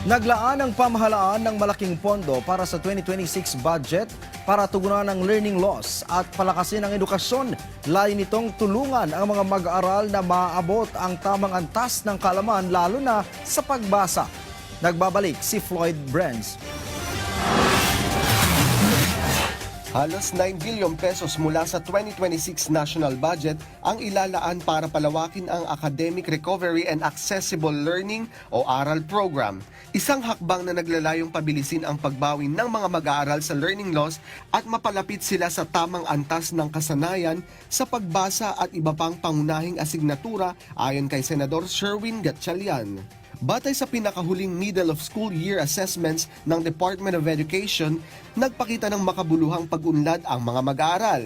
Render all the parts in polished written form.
Naglaan ang pamahalaan ng malaking pondo para sa 2026 budget para tugunan ang learning loss at palakasin ang edukasyon. Layo nitong tulungan ang mga mag-aaral na maaabot ang tamang antas ng kaalaman lalo na sa pagbasa. Nagbabalik si Floyd Brands. Halos 9 billion pesos mula sa 2026 national budget ang ilalaan para palawakin ang Academic Recovery and Accessible Learning o ARAL program. Isang hakbang na naglalayong pabilisin ang pagbawi ng mga mag-aaral sa learning loss at mapalapit sila sa tamang antas ng kasanayan sa pagbasa at iba pang pangunahing asignatura ayon kay Senador Sherwin Gatchalian. Batay sa pinakahuling Middle of School Year Assessments ng Department of Education, nagpakita ng makabuluhang pag-unlad ang mga mag-aaral.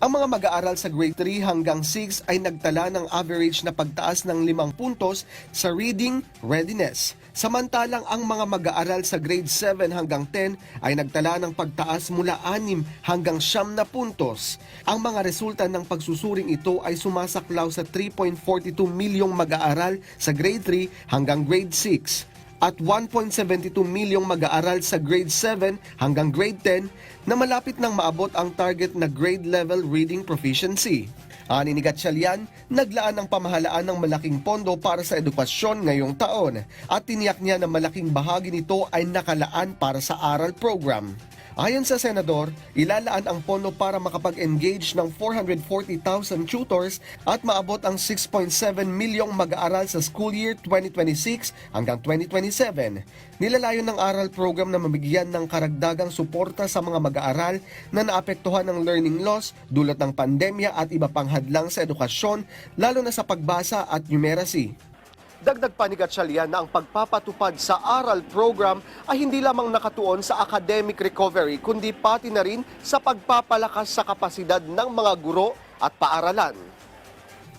Ang mga mag-aaral sa grade 3 hanggang 6 ay nagtala ng average na pagtaas ng 5 puntos sa reading readiness. Samantalang ang mga mag-aaral sa grade 7 hanggang 10 ay nagtala ng pagtaas mula 6 hanggang 9 na puntos. Ang mga resulta ng pagsusuring ito ay sumasaklaw sa 3.42 milyong mag-aaral sa grade 3 hanggang grade 6 at 1.72 milyong mag-aaral sa grade 7 hanggang grade 10 na malapit nang maabot ang target na grade level reading proficiency. Ani ni Gatchalian, naglaan ng pamahalaan ng malaking pondo para sa edukasyon ngayong taon at tiniyak niya na malaking bahagi nito ay nakalaan para sa ARAL program. Ayon sa Senador, ilalaan ang pondo para makapag-engage ng 440,000 tutors at maabot ang 6.7 milyong mag-aaral sa school year 2026 hanggang 2027. Nilalayon ng ARAL program na mabigyan ng karagdagang suporta sa mga mag-aaral na naapektuhan ng learning loss dulot ng pandemya at iba pang hadlang sa edukasyon, lalo na sa pagbasa at numeracy. Dagdag pa ni Gatchalian na ang pagpapatupad sa ARAL program ay hindi lamang nakatuon sa academic recovery kundi pati na rin sa pagpapalakas sa kapasidad ng mga guro at paaralan.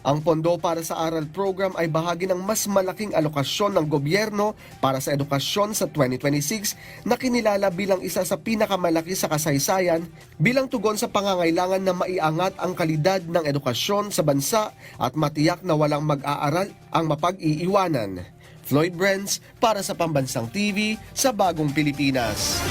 Ang pondo para sa ARAL program ay bahagi ng mas malaking alokasyon ng gobyerno para sa edukasyon sa 2026 na kinilala bilang isa sa pinakamalaki sa kasaysayan bilang tugon sa pangangailangan na maiangat ang kalidad ng edukasyon sa bansa at matiyak na walang mag-aaral ang mapag-iiwanan. Floyd Brands para sa Pambansang TV sa Bagong Pilipinas.